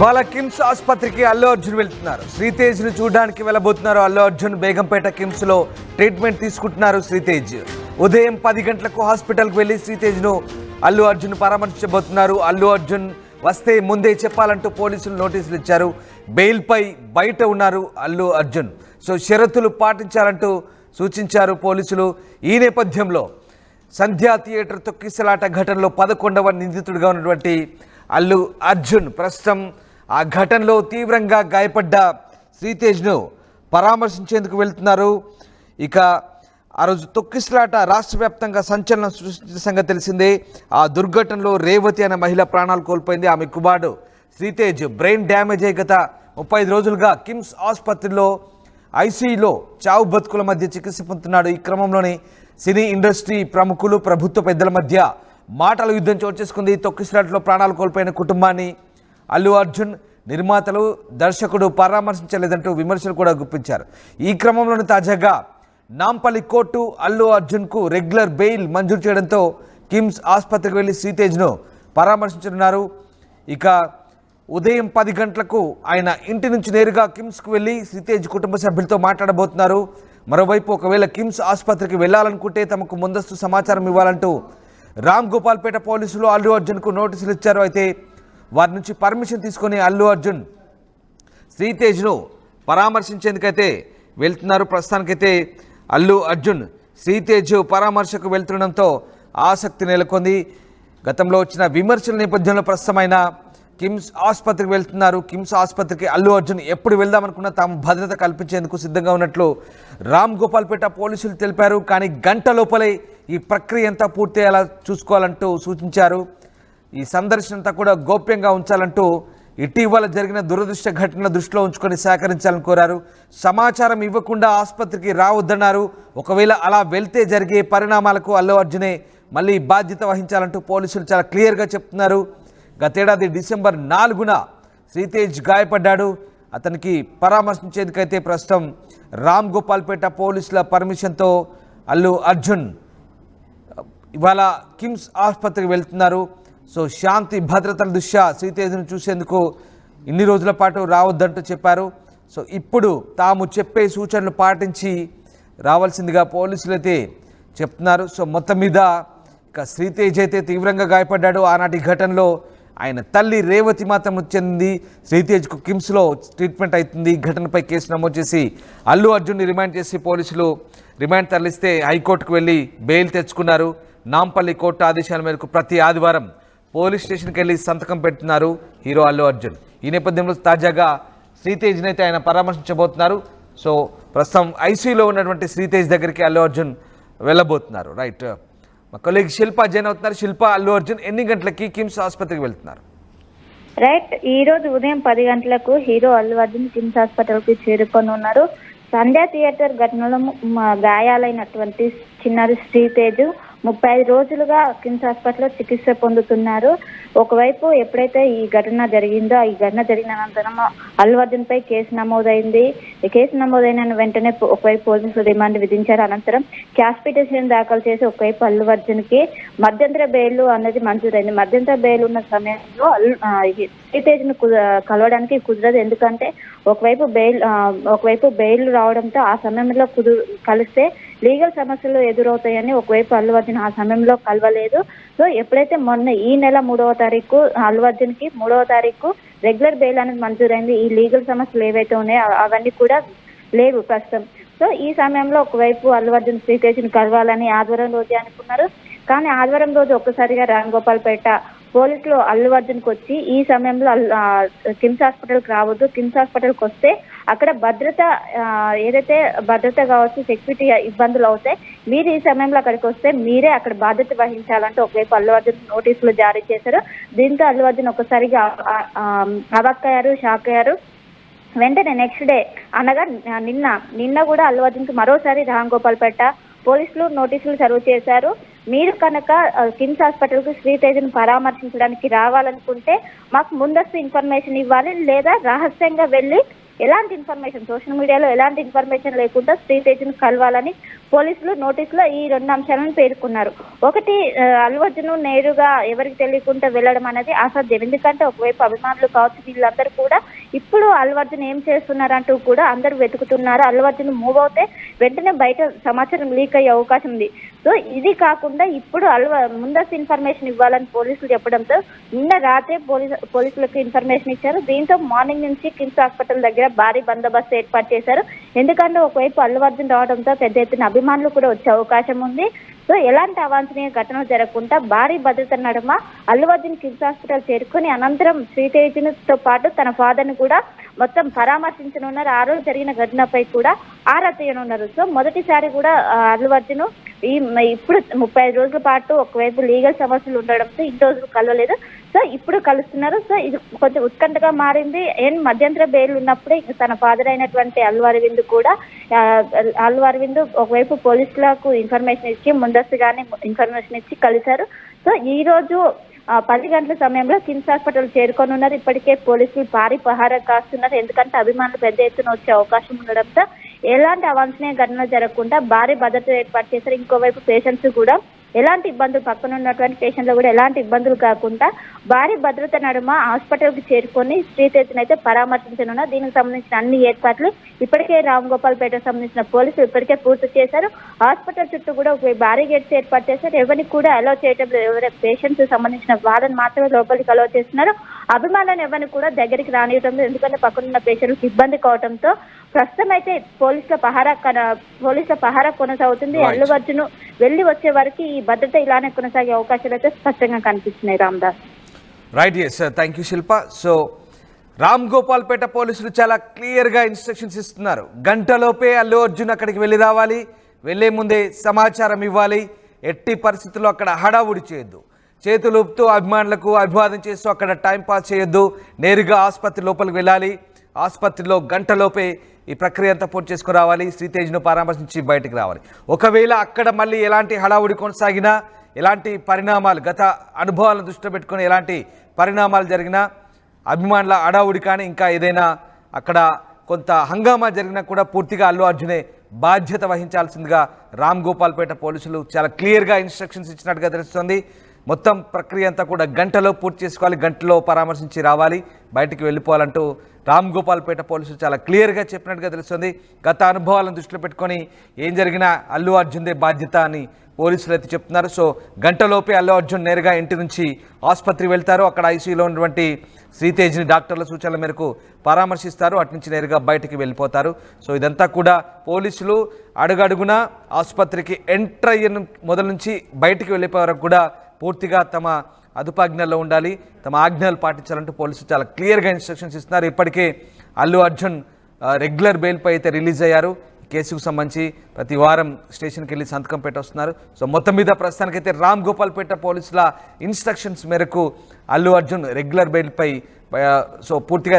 ఇవాళ కిమ్స్ ఆసుపత్రికి అల్లు అర్జున్ వెళ్తున్నారు. శ్రీతేజ్ ను చూడడానికి వెళ్ళబోతున్నారు అల్లు అర్జున్. బేగంపేట కిమ్స్ లో ట్రీట్మెంట్ తీసుకుంటున్నారు శ్రీతేజ్. ఉదయం 10 గంటలకు హాస్పిటల్కి వెళ్లి శ్రీతేజ్ ను అల్లు అర్జున్ పరామర్శించబోతున్నారు. అల్లు అర్జున్ వస్తే ముందే చెప్పాలంటూ పోలీసులు నోటీసులు ఇచ్చారు. బెయిల్ పై బయట ఉన్నారు అల్లు అర్జున్. సో షరతులు పాటించాలంటూ సూచించారు పోలీసులు. ఈ నేపథ్యంలో సంధ్యా థియేటర్ తొక్కిసలాట ఘటనలో 11వ నిందితుడిగా ఉన్నటువంటి అల్లు అర్జున్ ప్రస్తుతం ఆ ఘటనలో తీవ్రంగా గాయపడ్డ శ్రీతేజ్ను పరామర్శించేందుకు వెళ్తున్నారు. ఇక ఆ రోజు తొక్కిసలాట రాష్ట్ర వ్యాప్తంగా సంచలనం సృష్టించిన సంగతి తెలిసిందే. ఆ దుర్ఘటనలో రేవతి అనే మహిళ ప్రాణాలు కోల్పోయింది. ఆమె కుమారుడు శ్రీతేజ్ బ్రెయిన్ డ్యామేజ్ అయి గత 35 రోజులుగా కిమ్స్ ఆసుపత్రిలో ఐసీయూలో చావు బతుకుల మధ్య చికిత్స పొందుతున్నాడు. ఈ క్రమంలోనే సినీ ఇండస్ట్రీ ప్రముఖులు ప్రభుత్వ పెద్దల మధ్య మాటల యుద్ధం చోటు చేసుకుంది. తొక్కిసలాటలో ప్రాణాలు కోల్పోయిన కుటుంబాన్ని అల్లు అర్జున్ నిర్మాతలు దర్శకుడు పరామర్శించలేదంటూ విమర్శలు కూడా గుప్పించారు. ఈ క్రమంలోనే తాజాగా నాంపల్లి కోర్టు అల్లు అర్జున్కు రెగ్యులర్ బెయిల్ మంజూరు చేయడంతో కిమ్స్ ఆసుపత్రికి వెళ్లి శ్రీతేజ్ను పరామర్శించనున్నారు. ఇక ఉదయం 10 గంటలకు ఆయన ఇంటి నుంచి నేరుగా కిమ్స్కు వెళ్లి శ్రీతేజ్ కుటుంబ సభ్యులతో మాట్లాడబోతున్నారు. మరోవైపు ఒకవేళ కిమ్స్ ఆసుపత్రికి వెళ్లాలనుకుంటే తమకు ముందస్తు సమాచారం ఇవ్వాలంటూ రామ్ గోపాల్పేట పోలీసులు అల్లు అర్జున్కు నోటీసులు ఇచ్చారు. అయితే వారి నుంచి పర్మిషన్ తీసుకొని అల్లు అర్జున్ శ్రీతేజ్ను పరామర్శించేందుకైతే వెళ్తున్నారు. ప్రస్తుతానికైతే అల్లు అర్జున్ శ్రీతేజ్ పరామర్శకు వెళ్తుండడంతో ఆసక్తి నెలకొంది. గతంలో వచ్చిన విమర్శల నేపథ్యంలో ప్రస్తుతమైన కిమ్స్ ఆసుపత్రికి వెళ్తున్నారు. కిమ్స్ ఆసుపత్రికి అల్లు అర్జున్ ఎప్పుడు వెళ్దామనుకున్నా తాము భద్రత కల్పించేందుకు సిద్ధంగా ఉన్నట్లు రామ్ గోపాల్పేట పోలీసులు తెలిపారు. కానీ గంట లోపలే ఈ ప్రక్రియ అంతా పూర్తయ్యేలా చూసుకోవాలంటూ సూచించారు. ఈ సందర్శన అంతా కూడా గోప్యంగా ఉంచాలంటూ ఇటీవల జరిగిన దురదృష్ట ఘటనల దృష్టిలో ఉంచుకొని సహకరించాలని కోరారు. సమాచారం ఇవ్వకుండా ఆసుపత్రికి రావద్దన్నారు. ఒకవేళ అలా వెళ్తే జరిగే పరిణామాలకు అల్లు అర్జునే మళ్ళీ బాధ్యత వహించాలంటూ పోలీసులు చాలా క్లియర్గా చెప్తున్నారు. గతేడాది డిసెంబర్ 4న శ్రీతేజ్ గాయపడ్డాడు. అతనికి పరామర్శించేందుకైతే ప్రస్తుతం రామ్ గోపాల్పేట పోలీసుల పర్మిషన్తో అల్లు అర్జున్ ఇవాళ కిమ్స్ ఆసుపత్రికి వెళ్తున్నారు. సో శాంతి భద్రతల దృష్ట్యా శ్రీతేజ్ను చూసేందుకు ఇన్ని రోజుల పాటు రావద్దంటూ చెప్పారు. సో ఇప్పుడు తాము చెప్పే సూచనలు పాటించి రావాల్సిందిగా పోలీసులు అయితే చెప్తున్నారు. సో మొత్తం మీద ఇక శ్రీతేజ్ అయితే తీవ్రంగా గాయపడ్డాడు. ఆనాటి ఘటనలో ఆయన తల్లి రేవతి మాత్రం చెందింది. శ్రీతేజ్కు కిమ్స్లో ట్రీట్మెంట్ అవుతుంది. ఘటనపై కేసు నమోదు చేసి అల్లు అర్జున్ని రిమాండ్ చేసి పోలీసులు రిమాండ్ తరలిస్తే హైకోర్టుకు వెళ్ళి బెయిల్ తెచ్చుకున్నారు. నాంపల్లి కోర్టు ఆదేశాల మేరకు ప్రతి ఆదివారం పోలీస్ స్టేషన్కి వెళ్ళి సంతకం పెడుతున్నారు హీరో అల్లు అర్జున్. ఈ నేపథ్యంలో తాజాగా శ్రీతేజ్ని అయితే ఆయన పరామర్శించబోతున్నారు. సో ప్రస్తుతం ఐసీయూలో ఉన్నటువంటి శ్రీతేజ్ దగ్గరికి అల్లు అర్జున్ వెళ్ళబోతున్నారు. రైట్, మా కొలీగ్ శిల్ప జైన్ అవుతున్నారు. శిల్ప, అల్లు అర్జున్ ఎన్ని గంటలకి కిమ్స్ ఆసుపత్రికి వెళ్తున్నారు? రైట్, ఈ రోజు ఉదయం 10 గంటలకు హీరో అల్లు అర్జున్ కిమ్స్ హాస్పిటల్కి చేరుకొని ఉన్నారు. సంధ్యా థియేటర్ ఘటనలో గాయాలైనటువంటి చిన్నారి శ్రీతేజ్ 35 రోజులుగా కిమ్స్ హాస్పిటల్లో చికిత్స పొందుతున్నారు. ఒకవైపు ఎప్పుడైతే ఈ ఘటన జరిగిందో ఈ ఘటన జరిగిన అనంతరం అల్లు అర్జున్ పై కేసు నమోదైంది. ఈ కేసు నమోదైన వెంటనే ఒకవైపు పోలీసులు రిమాండ్ విధించారు. అనంతరం క్యాష్ పిటిషన్ దాఖలు చేసి ఒకవైపు అల్లు అర్జున్ కి మధ్యంతర బెయిల్ అన్నది మంజూరైంది. మధ్యంతర బెయిల్ ఉన్న సమయంలో శ్రీతేజ్ ను కలవడానికి కుదరదు. ఎందుకంటే ఒకవైపు బెయిల్ రావడంతో ఆ సమయంలో కలిస్తే లీగల్ సమస్యలు ఎదురవుతాయని ఒకవైపు అల్లు అర్జున్ ఆ సమయంలో కలవలేదు. సో ఎప్పుడైతే మొన్న ఈ నెల 3వ తారీఖు అల్లు అర్జున్ కి 3వ తారీఖు రెగ్యులర్ బెయిల్ అనేది మంజూరైంది. ఈ లీగల్ సమస్యలు ఏవైతే ఉన్నాయో అవన్నీ కూడా లేవు ప్రస్తుతం. సో ఈ సమయంలో ఒకవైపు అల్లు అర్జున్ శ్రీతేజ్ని కలవాలని ఆదివారం రోజే అనుకున్నారు. కానీ ఆదివారం రోజు ఒక్కసారిగా రామ్ గోపాల్పేట పోలీసులు అల్లు అర్జున్కి వచ్చి ఈ సమయంలో కిమ్స్ హాస్పిటల్కి రావద్దు, కిమ్స్ హాస్పిటల్కి వస్తే అక్కడ ఏదైతే భద్రత కావచ్చు, సెక్యూరిటీ ఇబ్బందులు అవుతాయి, మీరు ఈ సమయంలో అక్కడికి వస్తే మీరే అక్కడ బాధ్యత వహించాలంటూ ఒకవైపు అల్లు అర్జున్ నోటీసులు జారీ చేశారు. దీంతో అల్లు అర్జున్ ఒక్కసారిగా అవాక్కయ్యారు, షాక్ అయ్యారు. వెంటనే నెక్స్ట్ డే అనగా నిన్న కూడా అల్లు అర్జున్కి మరోసారి రామ్ గోపాల్పేట పోలీసులు నోటీసులు సర్వ్ చేశారు. మీరు కనుక కిమ్స్ హాస్పిటల్కి శ్రీతేజ్ను పరామర్శించడానికి రావాలనుకుంటే మాకు ముందస్తు ఇన్ఫర్మేషన్ ఇవ్వాలి, లేదా రహస్యంగా వెళ్ళి ఎలాంటి ఇన్ఫర్మేషన్ సోషల్ మీడియాలో ఎలాంటి ఇన్ఫర్మేషన్ లేకుండా శ్రీతేజ్ను కలవాలని పోలీసులు నోటీసులో ఈ 2 అంశాలను పేర్కొన్నారు. ఒకటి, అల్లు అర్జున్ నేరుగా ఎవరికి తెలియకుండా వెళ్ళడం అనేది అసాధ్యం. ఎందుకంటే ఒకవైపు అభిమానులు కావచ్చు, వీళ్ళందరూ కూడా ఇప్పుడు అల్లు అర్జున్ ఏం చేస్తున్నారంటూ కూడా అందరూ వెతుకుతున్నారు. అల్లు అర్జున్ మూవ్ అవుతే వెంటనే బయట సమాచారం లీక్ అయ్యే అవకాశం ఉంది. సో ఇది కాకుండా ఇప్పుడు ముందస్తు ఇన్ఫర్మేషన్ ఇవ్వాలని పోలీసులు చెప్పడంతో నిన్న రాత్రే పోలీసులకు ఇన్ఫర్మేషన్ ఇచ్చారు. దీంతో మార్నింగ్ నుంచి కిమ్స్ హాస్పిటల్ దగ్గర భారీ బందోబస్తు ఏర్పాటు చేశారు. ఎందుకంటే ఒకవైపు అల్లు అర్జున్ రావడంతో పెద్ద ఎత్తున అభిమానులు కూడా వచ్చే అవకాశం ఉంది. సో ఎలాంటి అవాంఛనీయ ఘటనలు జరగకుండా భారీ భద్రత నడుమ అల్లు అర్జున్ కిమ్స్ హాస్పిటల్ చేరుకుని అనంతరం శ్రీతేజ్తో పాటు తన ఫాదర్ ని కూడా మొత్తం పరామర్శించనున్నారు. ఆ రోజు జరిగిన ఘటనపై కూడా ఆరా తీయనున్నారు. సో మొదటిసారి కూడా అల్లు అర్జున్ ఇప్పుడు 35 రోజుల పాటు ఒకవైపు లీగల్ సమస్యలు ఉండడంతో ఇన్ని రోజులు కలవలేదు. సో ఇప్పుడు కలుస్తున్నారు. సో ఇది కొంచెం ఉత్కంఠగా మారింది. మధ్యంతర బెయిల్ ఉన్నప్పుడే తన ఫాదర్ అయినటువంటి అల్లు అరవింద్ ఒకవైపు పోలీసులకు ఇన్ఫర్మేషన్ ఇచ్చి ముందస్తుగానే ఇన్ఫర్మేషన్ ఇచ్చి కలిశారు. సో ఈ రోజు 10 గంటల సమయంలో కిమ్స్ హాస్పిటల్ చేరుకొనున్నారు. ఇప్పటికే పోలీసులు భారీ పహారా కాస్తున్నారు. ఎందుకంటే అభిమానులు పెద్ద ఎత్తున వచ్చే అవకాశం ఉండడంతో ఎలాంటి అవాంఛనీయ ఘటనలు జరగకుండా భారీ భద్రత ఏర్పాటు చేశారు. ఇంకోవైపు పేషెంట్స్ కూడా ఎలాంటి ఇబ్బందులు, పక్కన ఉన్నటువంటి పేషెంట్లు కూడా ఎలాంటి ఇబ్బందులు కాకుండా భారీ భద్రత నడుమ హాస్పిటల్కి చేరుకొని శ్రీతేజ్ని అయితే పరామర్శించనున్నారు. దీనికి సంబంధించిన అన్ని ఏర్పాట్లు ఇప్పటికే రామ్ గోపాల్పేటకు సంబంధించిన పోలీసులు ఇప్పటికే పూర్తి చేశారు. హాస్పిటల్ చుట్టూ కూడా ఒక భారీ గేట్స్ ఏర్పాటు చేశారు. ఎవరిని కూడా అలౌ చేయడం లేదు. ఎవరైనా పేషెంట్స్ సంబంధించిన వాళ్ళని మాత్రమే లోపలికి అలౌ చేస్తున్నారు. అభిమానులను ఎవరిని కూడా దగ్గరికి రానివ్వడం లేదు. ఎందుకంటే పక్కన ఉన్న పేషెంట్లకు ఇబ్బంది కావడంతో ప్రస్తుతం అయితే పోలీసుల పహారా కొనసాగుతుంది. అల్లు అర్జున్ వెళ్లి వచ్చే వరకు ఈ భద్రత ఇలానే కొనసాగే అవకాశాలు అయితే స్పష్టంగా కనిపిస్తున్నాయి. Ramdas. Right, yes, thank you Shilpa. So Ram Gopalpet పోలీసులు చాలా క్లియర్గా ఇన్స్ట్రక్షన్స్ ఇస్తున్నారు. గంటలోపే అల్లు అర్జున్ అక్కడికి వెళ్ళి రావాలి, వెళ్లే ముందే సమాచారం ఇవ్వాలి, ఎట్టి పరిస్థితుల్లో అక్కడ హడావుడి చేయొద్దు, చేతులు ఊపుతూ అభిమానులకు అభివాదం చేస్తూ అక్కడ టైంపాస్ చేయొద్దు, నేరుగా ఆసుపత్రి లోపలికి వెళ్ళాలి, ఆసుపత్రిలో గంటలోపే ఈ ప్రక్రియ అంతా పూర్తి చేసుకుని రావాలి, శ్రీతేజ్ను పరామర్శించి బయటకు రావాలి. ఒకవేళ అక్కడ మళ్ళీ ఎలాంటి హడావుడి కొనసాగినా, ఎలాంటి పరిణామాలు, గత అనుభవాలను దృష్టిలో పెట్టుకొని ఎలాంటి పరిణామాలు జరిగినా, అభిమానుల హడావుడి కానీ ఇంకా ఏదైనా అక్కడ కొంత హంగామా జరిగినా కూడా పూర్తిగా అల్లు అర్జునే బాధ్యత వహించాల్సిందిగా రామ్ గోపాల్పేట పోలీసులు చాలా క్లియర్గా ఇన్స్ట్రక్షన్స్ ఇచ్చినట్టుగా తెలుస్తుంది. మొత్తం ప్రక్రియ అంతా కూడా గంటలో పూర్తి చేసుకోవాలి, గంటలో పరామర్శించి రావాలి, బయటికి వెళ్ళిపోవాలంటూ రామ్ గోపాల్పేట పోలీసులు చాలా క్లియర్గా చెప్పినట్టుగా తెలుస్తుంది. గత అనుభవాలను దృష్టిలో పెట్టుకొని ఏం జరిగినా అల్లు అర్జున్దే బాధ్యత అని పోలీసులు అయితే చెప్తున్నారు. సో గంటలోపే అల్లు అర్జున్ నేరుగా ఇంటి నుంచి ఆసుపత్రి వెళ్తారు. అక్కడ ఐసీయూలో ఉన్నటువంటి శ్రీతేజ్ని డాక్టర్ల సూచనల మేరకు పరామర్శిస్తారు. అటు నుంచి నేరుగా బయటికి వెళ్ళిపోతారు. సో ఇదంతా కూడా పోలీసులు అడుగడుగునా ఆసుపత్రికి ఎంటర్ అయ్యిన మొదలు నుంచి బయటికి వెళ్ళిపోయే వరకు కూడా పూర్తిగా తమ అదుపాజ్ఞల్లో ఉండాలి, తమ ఆజ్ఞలు పాటించాలంటూ పోలీసులు చాలా క్లియర్గా ఇన్స్ట్రక్షన్స్ ఇస్తున్నారు. ఇప్పటికే అల్లు అర్జున్ రెగ్యులర్ బెయిల్పై అయితే రిలీజ్ అయ్యారు. కేసుకు సంబంధించి ప్రతి వారం స్టేషన్కి వెళ్ళి సంతకం పెట్టొస్తున్నారు. సో మొత్తం మీద ప్రస్తుతానికైతే రామ్ గోపాల్పేట పోలీసుల ఇన్స్ట్రక్షన్స్ మేరకు అల్లు అర్జున్ రెగ్యులర్ బెయిల్పై సో పూర్తిగా